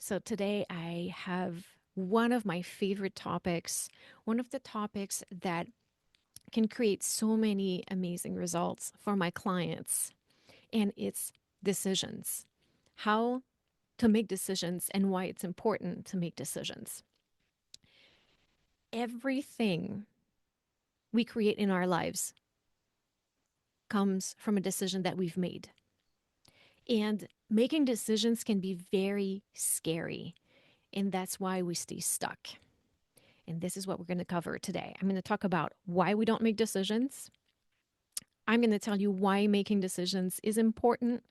So today I have one of my favorite topics, one of the topics that can create so many amazing results for my clients, and it's decisions. How to make decisions and why it's important to make decisions. Everything we create in our lives comes from a decision that we've made. And making decisions can be very scary, and that's why we stay stuck. And this is what we're going to cover today. I'm going to talk about why we don't make decisions. I'm going to tell you why making decisions is important.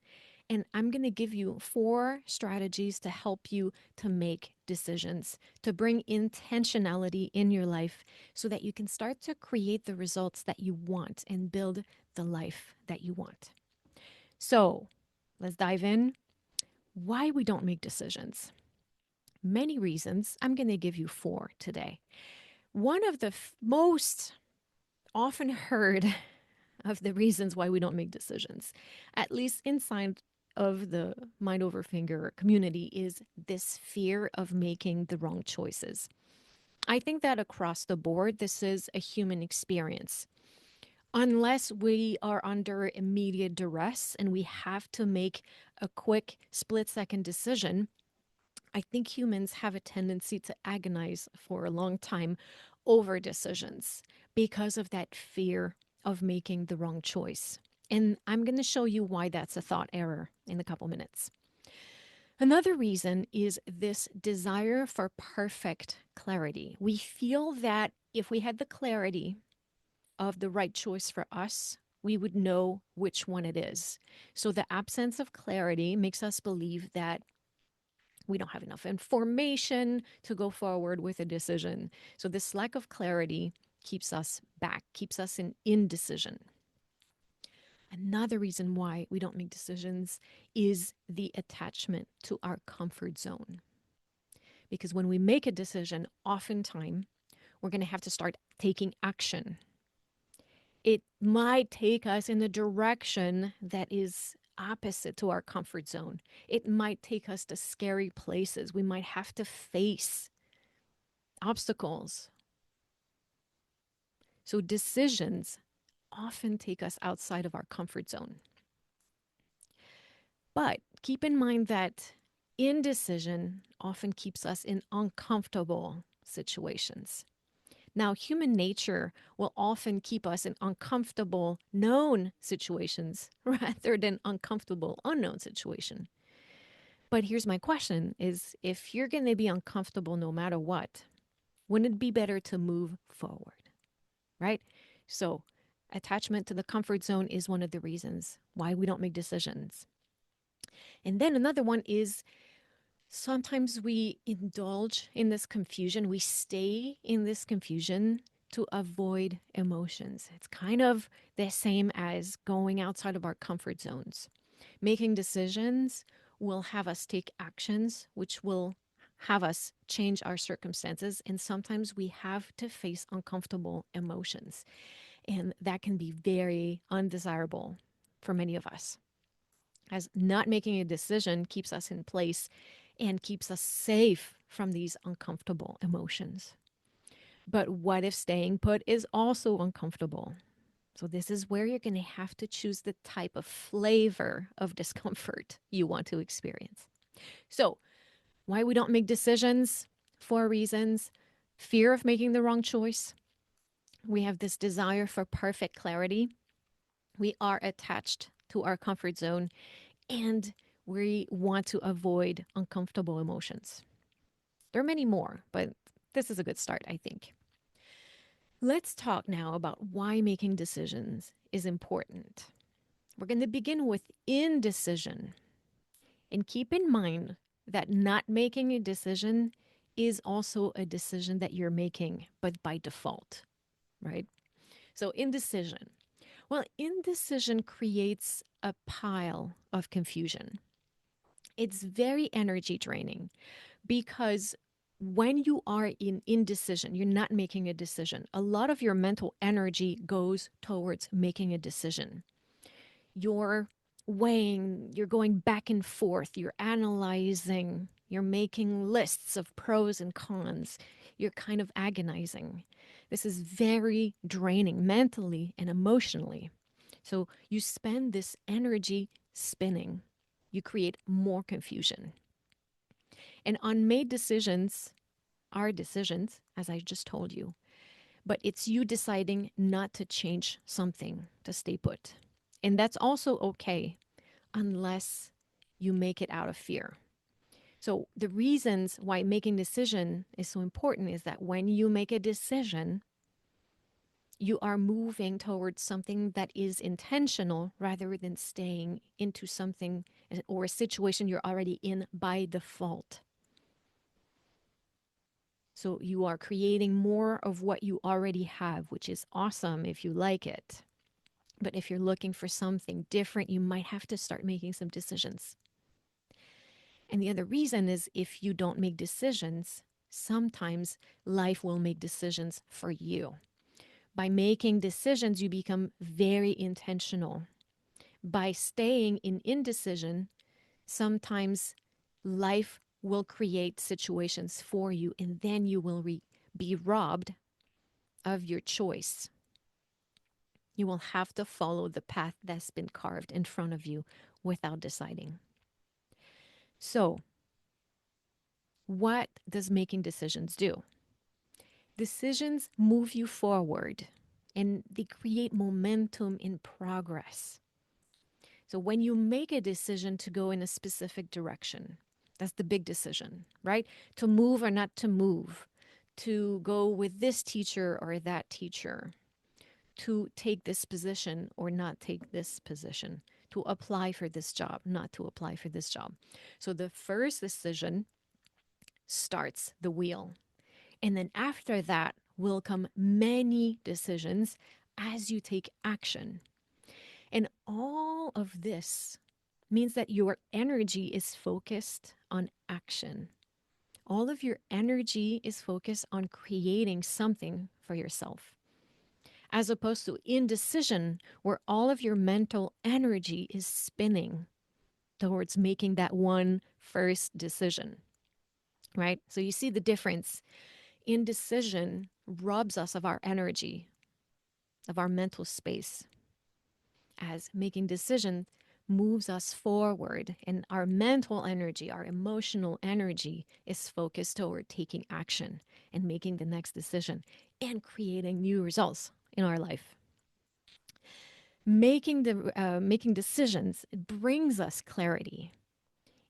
And I'm going to give you 4 strategies to help you to make decisions, to bring intentionality in your life so that you can start to create the results that you want and build the life that you want. So let's dive in. Why we don't make decisions. Many reasons. I'm going to give you 4 today. One of the most often heard of the reasons why we don't make decisions, at least inside of the mind over finger community, is this fear of making the wrong choices. I think that across the board, this is a human experience. Unless we are under immediate duress and we have to make a quick split second decision, I think humans have a tendency to agonize for a long time over decisions because of that fear of making the wrong choice. And I'm going to show you why that's a thought error in a couple minutes. Another reason is this desire for perfect clarity. We feel that if we had the clarity of the right choice for us, we would know which one it is. So the absence of clarity makes us believe that we don't have enough information to go forward with a decision. So this lack of clarity keeps us back, keeps us in indecision. Another reason why we don't make decisions is the attachment to our comfort zone. Because when we make a decision, oftentimes we're going to have to start taking action. It might take us in a direction that is opposite to our comfort zone. It might take us to scary places. We might have to face obstacles. So decisions often take us outside of our comfort zone. But keep in mind that indecision often keeps us in uncomfortable situations. Now, human nature will often keep us in uncomfortable known situations rather than uncomfortable unknown situation. But here's my question is if you're going to be uncomfortable no matter what, wouldn't it be better to move forward, right? So, attachment to the comfort zone is one of the reasons why we don't make decisions. And then another one is sometimes we indulge in this confusion. We stay in this confusion to avoid emotions. It's kind of the same as going outside of our comfort zones. Making decisions will have us take actions, which will have us change our circumstances. And sometimes we have to face uncomfortable emotions. And that can be very undesirable for many of us, as not making a decision keeps us in place and keeps us safe from these uncomfortable emotions. But what if staying put is also uncomfortable? So, this is where you're going to have to choose the type of flavor of discomfort you want to experience. So, why we don't make decisions? 4 reasons: fear of making the wrong choice. We have this desire for perfect clarity. We are attached to our comfort zone, and we want to avoid uncomfortable emotions. There are many more, but this is a good start, I think. Let's talk now about why making decisions is important. We're going to begin with indecision. And keep in mind that not making a decision is also a decision that you're making, but by default, right? So, indecision. Well, indecision creates a pile of confusion. It's very energy draining because when you are in indecision, you're not making a decision. A lot of your mental energy goes towards making a decision. You're weighing, you're going back and forth, you're analyzing, You're making lists of pros and cons. You're kind of agonizing. This is very draining mentally and emotionally. So you spend this energy spinning. You create more confusion. And unmade decisions are decisions, as I just told you, but it's you deciding not to change something, to stay put. And that's also okay unless you make it out of fear. So the reasons why making decision is so important is that when you make a decision, you are moving towards something that is intentional rather than staying into something or a situation you're already in by default. So you are creating more of what you already have, which is awesome if you like it. But if you're looking for something different, you might have to start making some decisions. And the other reason is if you don't make decisions, sometimes life will make decisions for you. By making decisions, you become very intentional. By staying in indecision, sometimes life will create situations for you, and then you will be robbed of your choice. You will have to follow the path that's been carved in front of you without deciding. So, what does making decisions do? Decisions move you forward and they create momentum in progress. So when you make a decision to go in a specific direction, that's the big decision, right? To move or not to move, to go with this teacher or that teacher, to take this position or not take this position, to apply for this job, not to apply for this job. So the first decision starts the wheel. And then after that will come many decisions as you take action. And all of this means that your energy is focused on action. All of your energy is focused on creating something for yourself, as opposed to indecision, where all of your mental energy is spinning towards making that one first decision, right? So you see the difference. Indecision robs us of our energy, of our mental space, as making decisions moves us forward, and our mental energy, our emotional energy is focused toward taking action and making the next decision and creating new results in our life. Making decisions, it brings us clarity.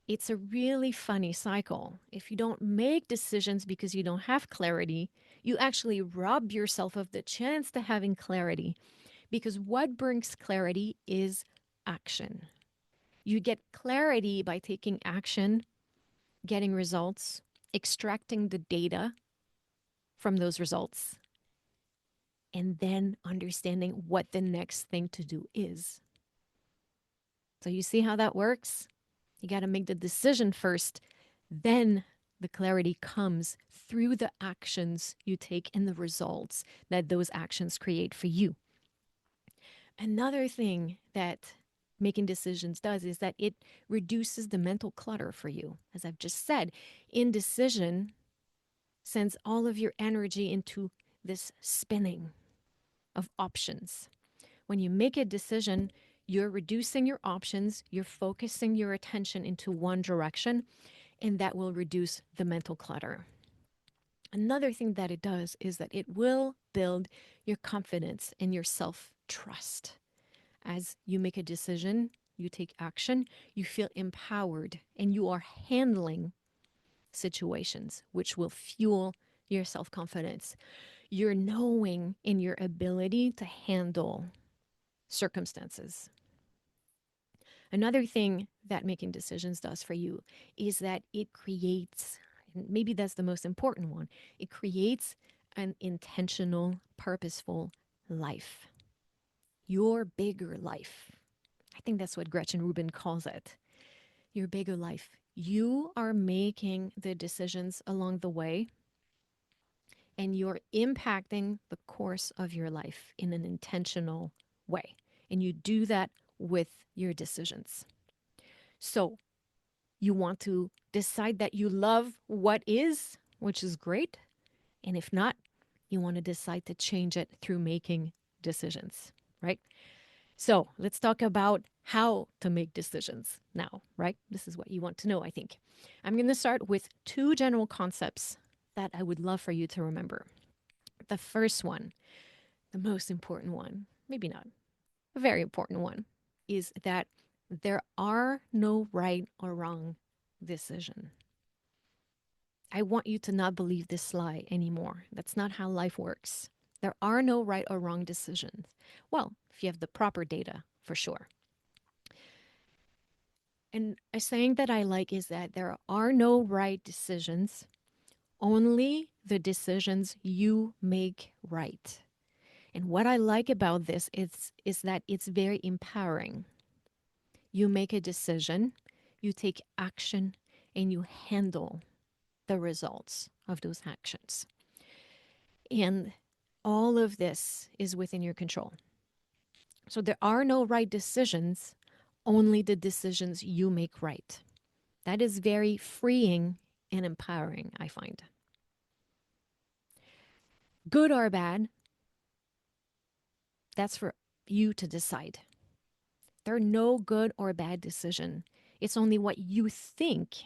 It's a really funny cycle. If you don't make decisions because you don't have clarity, you actually rob yourself of the chance to having clarity, because what brings clarity is action. You get clarity by taking action, getting results, extracting the data from those results, and then understanding what the next thing to do is. So you see how that works? You got to make the decision first, then the clarity comes through the actions you take and the results that those actions create for you. Another thing that making decisions does is that it reduces the mental clutter for you. As I've just said, indecision sends all of your energy into this spinning of options. When you make a decision, you're reducing your options, you're focusing your attention into one direction, and that will reduce the mental clutter. Another thing that it does is that it will build your confidence and your self trust. As you make a decision, you take action, you feel empowered, and you are handling situations, which will fuel your self confidence. You're knowing in your ability to handle circumstances. Another thing that making decisions does for you is that it creates, and maybe that's the most important one, it creates an intentional, purposeful life. Your bigger life. I think that's what Gretchen Rubin calls it. Your bigger life. You are making the decisions along the way, and you're impacting the course of your life in an intentional way. And you do that with your decisions. So You want to decide that you love what is, which is great. And if not, you want to decide to change it through making decisions, right? So let's talk about how to make decisions now, right? This is what you want to know, I think. I'm going to start with two general concepts that I would love for you to remember. The first one, the most important one, maybe not, a very important one, is that there are no right or wrong decision. I want you to not believe this lie anymore. That's not how life works. There are no right or wrong decisions. Well, if you have the proper data, for sure. And a saying that I like is that there are no right decisions, only the decisions you make right. And what I like about this is that it's very empowering. You make a decision, you take action, and you handle the results of those actions. And all of this is within your control. So there are no right decisions, only the decisions you make right. That is very freeing and empowering, I find. Good or bad, that's for you to decide. There are no good or bad decision. It's only what you think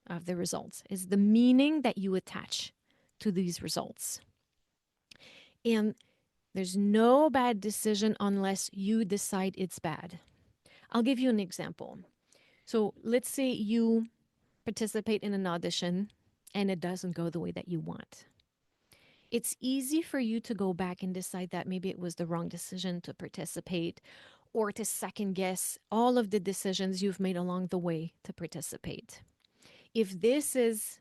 of the results, is the meaning that you attach to these results. And there's no bad decision unless you decide it's bad. I'll give you an example. So let's say you participate in an audition and it doesn't go the way that you want. It's easy for you to go back and decide that maybe it was the wrong decision to participate or to second guess all of the decisions you've made along the way to participate. If this is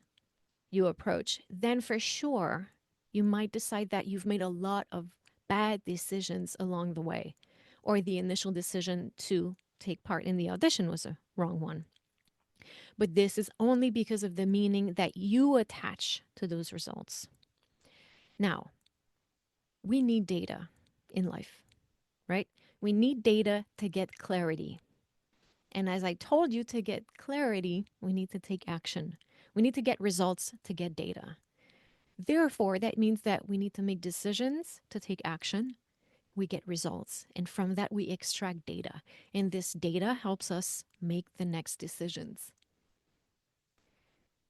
your approach, then for sure you might decide that you've made a lot of bad decisions along the way, or the initial decision to take part in the audition was a wrong one. But this is only because of the meaning that you attach to those results. Now, we need data in life, right? We need data to get clarity. And as I told you, to get clarity, we need to take action. We need to get results to get data. Therefore, that means that we need to make decisions to take action. We get results. And from that, we extract data. And this data helps us make the next decisions.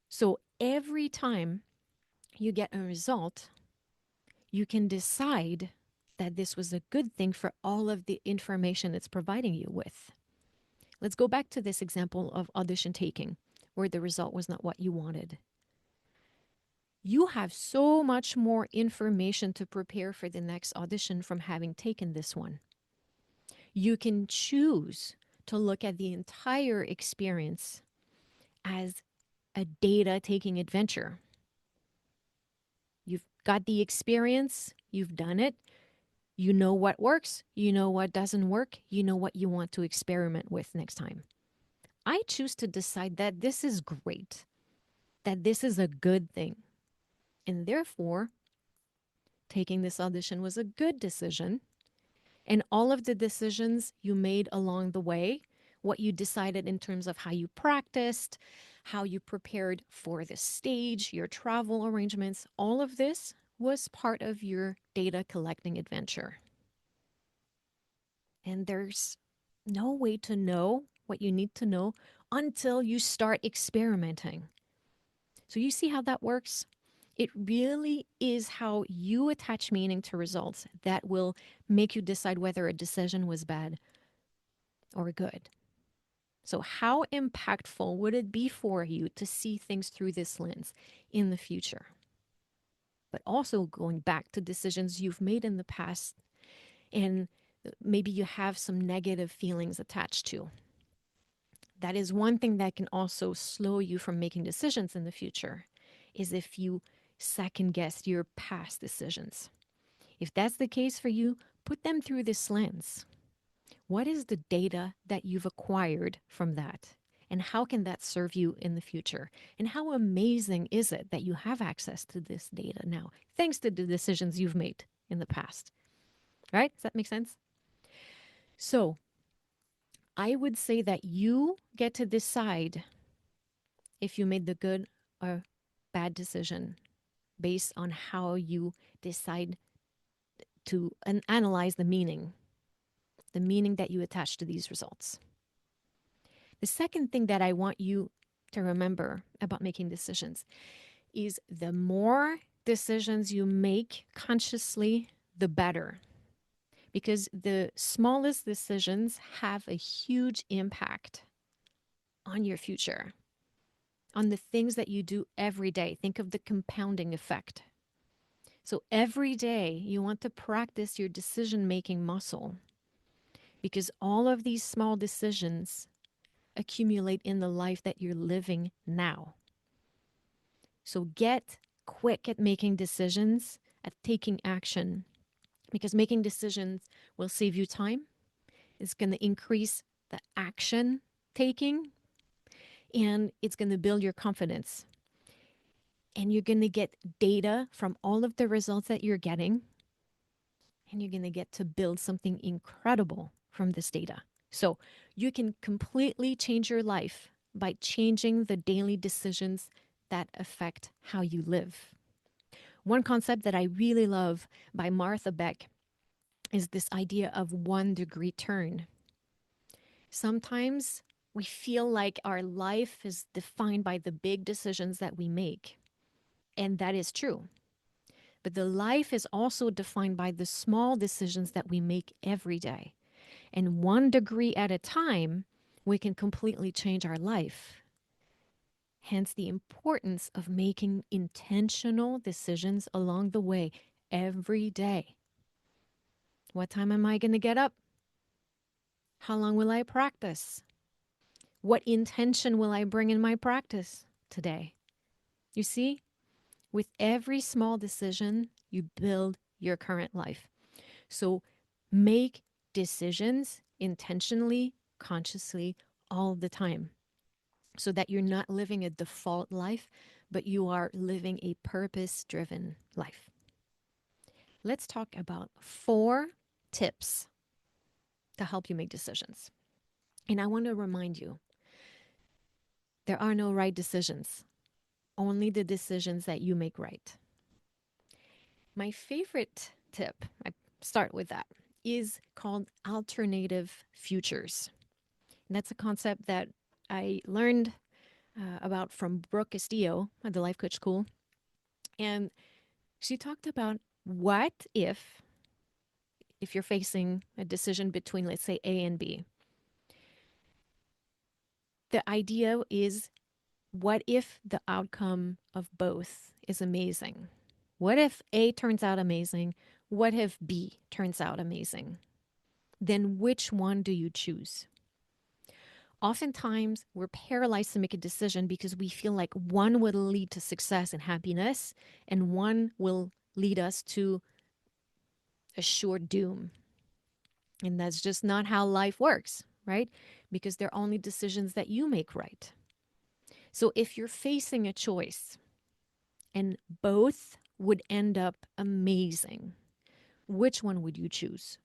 So every time you get a result, you can decide that this was a good thing for all of the information it's providing you with. Let's go back to this example of audition taking, where the result was not what you wanted. You have so much more information to prepare for the next audition from having taken this one. You can choose to look at the entire experience as a data taking adventure. You've got the experience, you've done it, you know what works, you know what doesn't work, you know what you want to experiment with next time. I choose to decide that this is great, that this is a good thing. And therefore, taking this audition was a good decision. And all of the decisions you made along the way, what you decided in terms of how you practiced, how you prepared for the stage, your travel arrangements, all of this was part of your data collecting adventure. And there's no way to know what you need to know until you start experimenting. So you see how that works? It really is how you attach meaning to results that will make you decide whether a decision was bad or good. So, how impactful would it be for you to see things through this lens in the future? But also going back to decisions you've made in the past and maybe you have some negative feelings attached to. That is one thing that can also slow you from making decisions in the future, is if you second guess your past decisions. If that's the case for you, put them through this lens. What is the data that you've acquired from that? And how can that serve you in the future? And how amazing is it that you have access to this data now, thanks to the decisions you've made in the past? Right? Does that make sense? So I would say that you get to decide if you made the good or bad decision based on how you decide to analyze the meaning that you attach to these results. The second thing that I want you to remember about making decisions is the more decisions you make consciously, the better. Because the smallest decisions have a huge impact on your future, on the things that you do every day. Think of the compounding effect. So every day you want to practice your decision making muscle because all of these small decisions accumulate in the life that you're living now. So get quick at making decisions, at taking action, because making decisions will save you time. It's going to increase the action taking, and it's going to build your confidence. And you're going to get data from all of the results that you're getting, and you're going to get to build something incredible from this data. So you can completely change your life by changing the daily decisions that affect how you live. One concept that I really love by Martha Beck is this idea of 1 degree turn. Sometimes we feel like our life is defined by the big decisions that we make. And that is true. But the life is also defined by the small decisions that we make every day. And 1 degree at a time, we can completely change our life. Hence the importance of making intentional decisions along the way every day. What time am I going to get up? How long will I practice? What intention will I bring in my practice today? You see, with every small decision, you build your current life. So make decisions intentionally, consciously, all the time so that you're not living a default life, but you are living a purpose driven life. Let's talk about 4 tips to help you make decisions. And I want to remind you there are no right decisions, only the decisions that you make right. My favorite tip, I start with that, is called alternative futures. And that's a concept that I learned about from Brooke Castillo at the Life Coach School. And she talked about what if you're facing a decision between, let's say, A and B. The idea is, what if the outcome of both is amazing? What if A turns out amazing? What if B turns out amazing? Then which one do you choose? Oftentimes, we're paralyzed to make a decision because we feel like one will lead to success and happiness, and one will lead us to assured doom. And that's just not how life works, right? Because they're only decisions that you make right. So if you're facing a choice and both would end up amazing, which one would you choose?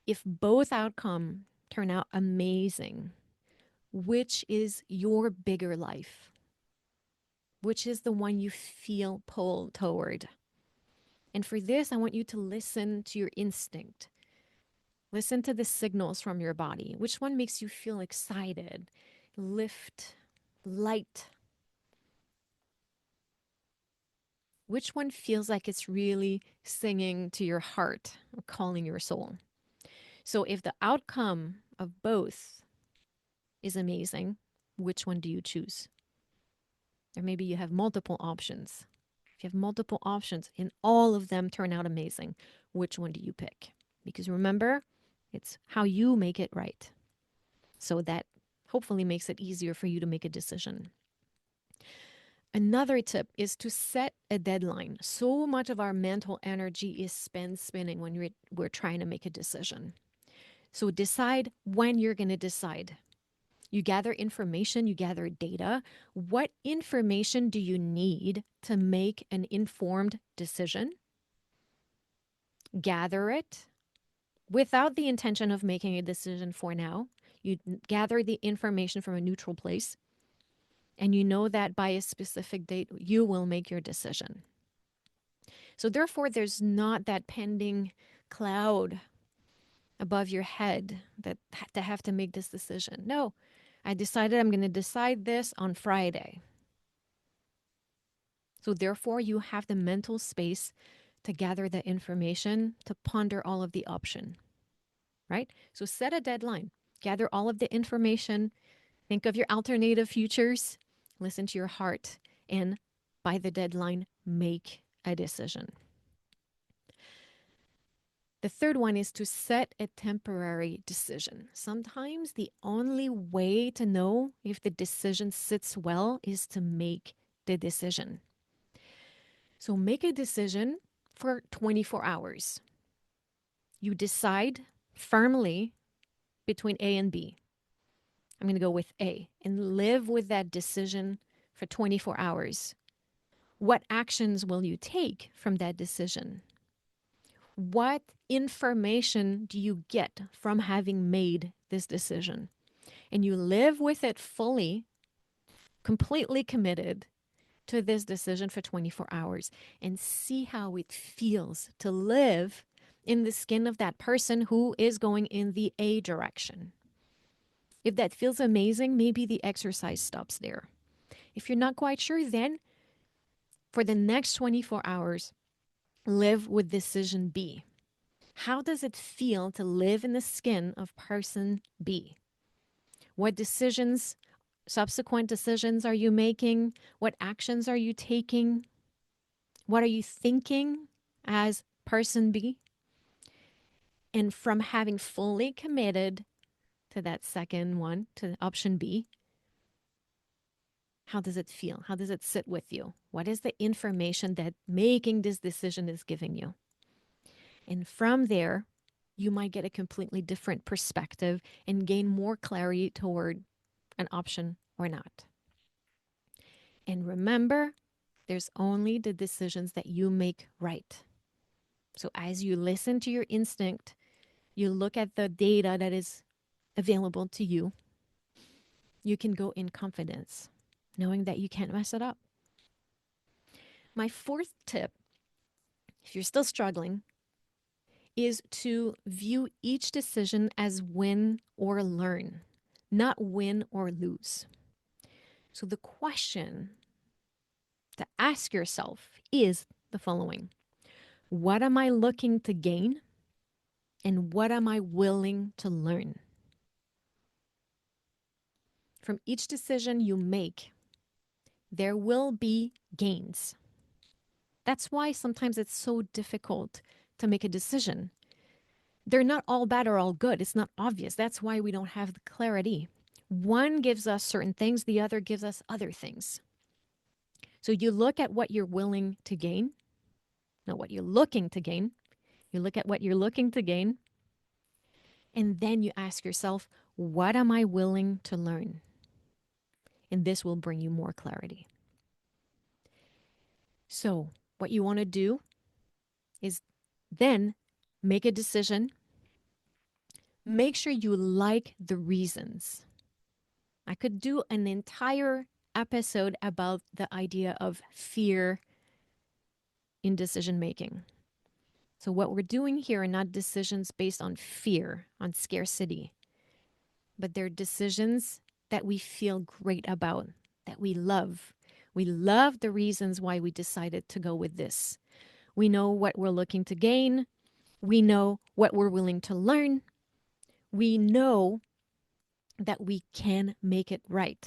If both outcomes turn out amazing, which is your bigger life? Which is the one you feel pulled toward? And for this, I want you to listen to your instinct. Listen to the signals from your body. Which one makes you feel excited, lift, light? Which one feels like it's really singing to your heart, calling your soul? So if the outcome of both is amazing, which one do you choose? Or maybe you have multiple options. If you have multiple options and all of them turn out amazing, which one do you pick? Because remember, it's how you make it right. So that hopefully makes it easier for you to make a decision. Another tip is to set a deadline. So much of our mental energy is spent spinning when we're trying to make a decision. So decide when you're going to decide. You gather information, you gather data. What information do you need to make an informed decision? Gather it without the intention of making a decision for now. You gather the information from a neutral place. And you know that by a specific date, you will make your decision. So, therefore, there's not that pending cloud above your head that to have to make this decision. No, I decided I'm going to decide this on Friday. So, therefore, you have the mental space to gather the information, to ponder all of the option, right? So, set a deadline, gather all of the information, think of your alternative futures, listen to your heart, and by the deadline, make a decision. The third one is to set a temporary decision. Sometimes the only way to know if the decision sits well is to make the decision. So make a decision for 24 hours. You decide firmly between A and B. I'm going to go with A and live with that decision for 24 hours. What actions will you take from that decision? What information do you get from having made this decision? And you live with it fully, completely committed to this decision for 24 hours and see how it feels to live in the skin of that person who is going in the A direction. If that feels amazing, maybe the exercise stops there. If you're not quite sure, then for the next 24 hours, live with decision B. How does it feel to live in the skin of person B? What decisions, subsequent decisions are you making? What actions are you taking? What are you thinking as person B? And from having fully committed to that second one, to option B, how does it feel? How does it sit with you? What is the information that making this decision is giving you? And from there, you might get a completely different perspective and gain more clarity toward an option or not. And remember, there's only the decisions that you make right. So as you listen to your instinct, you look at the data that is available to you, you can go in confidence, knowing that you can't mess it up. My fourth tip, if you're still struggling, is to view each decision as win or learn, not win or lose. So the question to ask yourself is the following: what am I looking to gain? And what am I willing to learn? From each decision you make, there will be gains. That's why sometimes it's so difficult to make a decision. They're not all bad or all good. It's not obvious. That's why we don't have the clarity. One gives us certain things, the other gives us other things. So you look at what you're willing to gain, not what you're looking to gain. You look at what you're looking to gain, and then you ask yourself, what am I willing to learn? And this will bring you more clarity. So, what you want to do is then make a decision. Make sure you like the reasons. I could do an entire episode about the idea of fear in decision making. So, what we're doing here are not decisions based on fear, on scarcity, but they're decisions that we feel great about, that we love. We love the reasons why we decided to go with this. We know what we're looking to gain. We know what we're willing to learn. We know that we can make it right.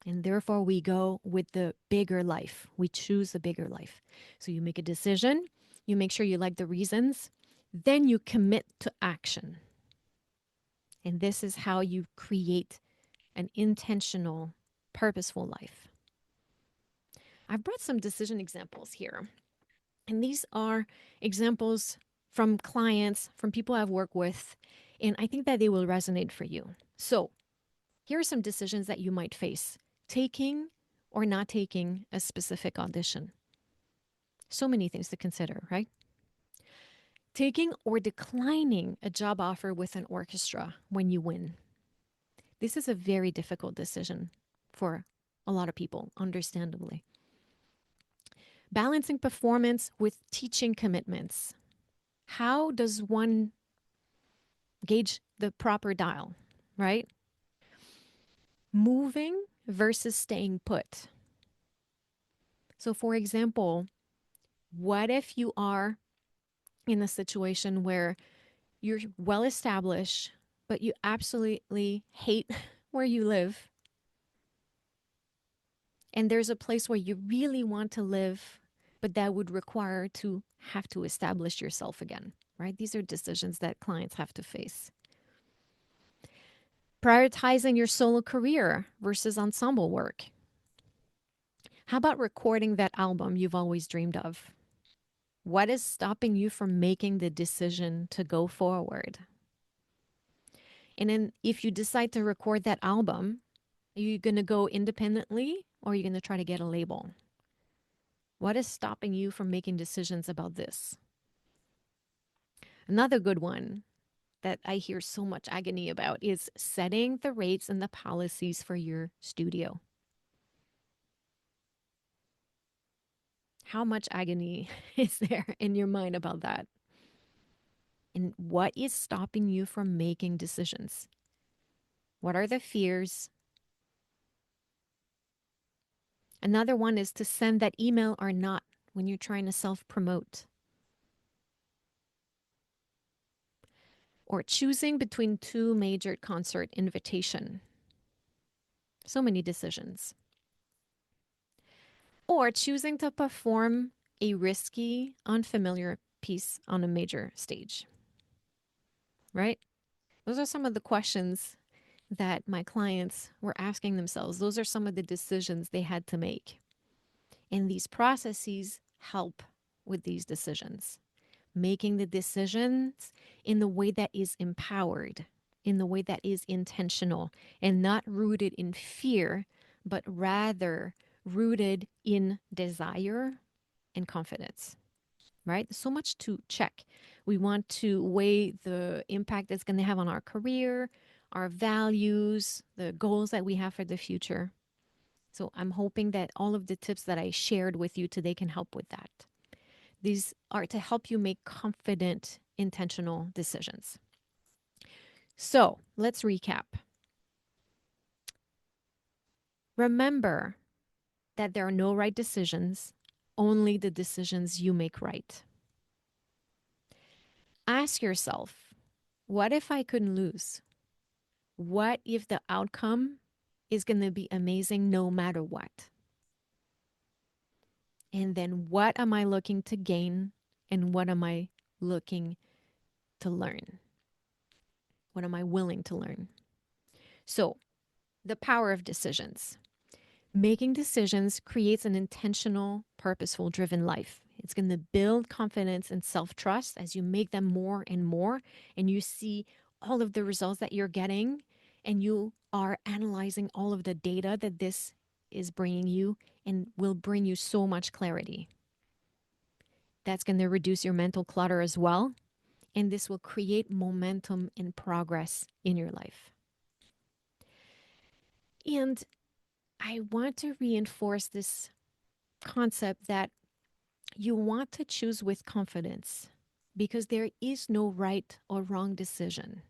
And therefore, we go with the bigger life. We choose the bigger life. So you make a decision, you make sure you like the reasons, then you commit to action. And this is how you create an intentional, purposeful life. I've brought some decision examples here. And these are examples from clients, from people I've worked with, and I think that they will resonate for you. So, here are some decisions that you might face: taking or not taking a specific audition. So many things to consider, right? Taking or declining a job offer with an orchestra when you win. This is a very difficult decision for a lot of people, understandably. Balancing performance with teaching commitments. How does one gauge the proper dial, right? Moving versus staying put. So, for example, what if you are in a situation where you're well established, but you absolutely hate where you live, and there's a place where you really want to live, but that would require to have to establish yourself again, right? These are decisions that clients have to face. Prioritizing your solo career versus ensemble work. How about recording that album you've always dreamed of? What is stopping you from making the decision to go forward? And then if you decide to record that album, are you going to go independently or are you going to try to get a label? What is stopping you from making decisions about this? Another good one that I hear so much agony about is setting the rates and the policies for your studio. How much agony is there in your mind about that? And what is stopping you from making decisions? What are the fears? Another one is to send that email or not when you're trying to self promote. Or choosing between two major concert invitation. So many decisions. Or choosing to perform a risky, unfamiliar piece on a major stage. Right? Those are some of the questions that my clients were asking themselves. Those are some of the decisions they had to make. And these processes help with these decisions, making the decisions in the way that is empowered, in the way that is intentional, and not rooted in fear, but rather rooted in desire and confidence, right? So much to check. We want to weigh the impact it's going to have on our career, our values, the goals that we have for the future. So I'm hoping that all of the tips that I shared with you today can help with that. These are to help you make confident, intentional decisions. So let's recap. Remember that there are no right decisions, only the decisions you make right. Ask yourself, what if I couldn't lose? What if the outcome is going to be amazing no matter what? And then what am I looking to gain and what am I looking to learn? What am I willing to learn? So, the power of decisions. Making decisions creates an intentional, purposeful, driven life. It's going to build confidence and self trust as you make them more and more, and you see all of the results that you're getting, and you are analyzing all of the data that this is bringing you and will bring you so much clarity. That's going to reduce your mental clutter as well, and this will create momentum and progress in your life. And I want to reinforce this concept that you want to choose with confidence because there is no right or wrong decision.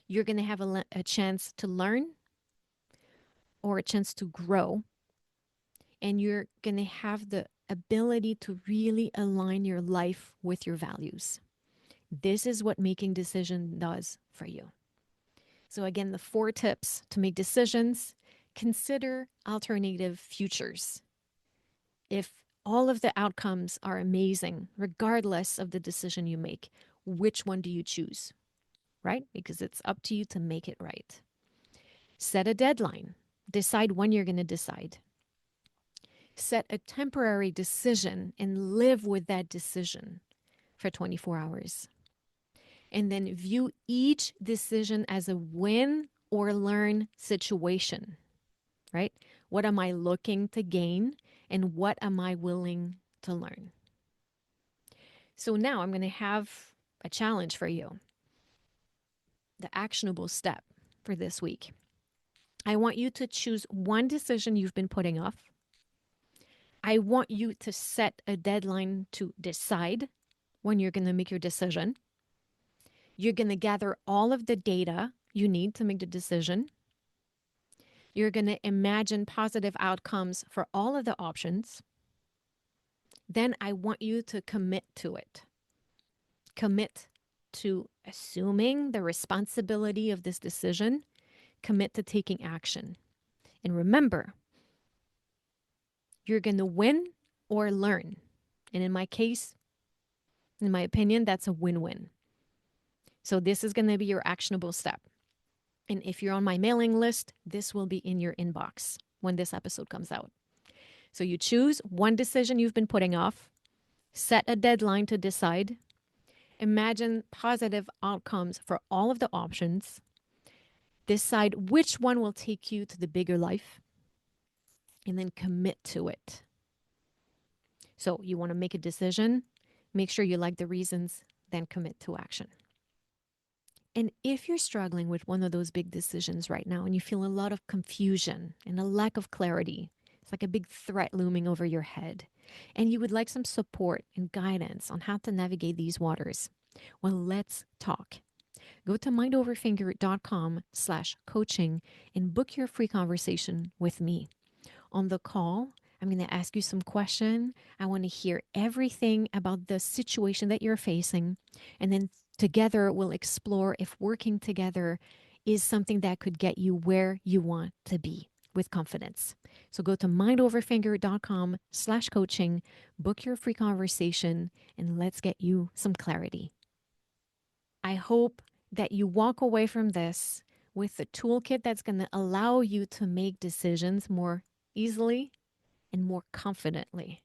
You're going to have a chance to learn or a chance to grow, and you're going to have the ability to really align your life with your values. This is what making decision does for you. So again, the 4 tips to make decisions: consider alternative futures. If all of the outcomes are amazing, regardless of the decision you make, which one do you choose? Right? Because it's up to you to make it right. Set a deadline. Decide when you're going to decide. Set a temporary decision and live with that decision for 24 hours. And then view each decision as a win or learn situation, right? What am I looking to gain and what am I willing to learn? So now I'm going to have a challenge for you. The actionable step for this week. I want you to choose one decision you've been putting off. I want you to set a deadline to decide when you're going to make your decision. You're going to gather all of the data you need to make the decision. You're going to imagine positive outcomes for all of the options. Then I want you to commit to it. Commit to assuming the responsibility of this decision. Commit to taking action. And remember, you're going to win or learn. And in my case, in my opinion, that's a win-win. So this is going to be your actionable step. And if you're on my mailing list, this will be in your inbox when this episode comes out. So you choose one decision you've been putting off, set a deadline to decide, imagine positive outcomes for all of the options, decide which one will take you to the bigger life, and then commit to it. So you want to make a decision, make sure you like the reasons, then commit to action. And if you're struggling with one of those big decisions right now and you feel a lot of confusion and a lack of clarity, it's like a big threat looming over your head, and you would like some support and guidance on how to navigate these waters, well, let's talk. Go to mindoverfinger.com/coaching and book your free conversation with me. On the call, I'm going to ask you some questions. I want to hear everything about the situation that you're facing. And then together, we'll explore if working together is something that could get you where you want to be with confidence. So go to mindoverfinger.com/coaching, book your free conversation, and let's get you some clarity. I hope that you walk away from this with a toolkit that's going to allow you to make decisions more easily and more confidently.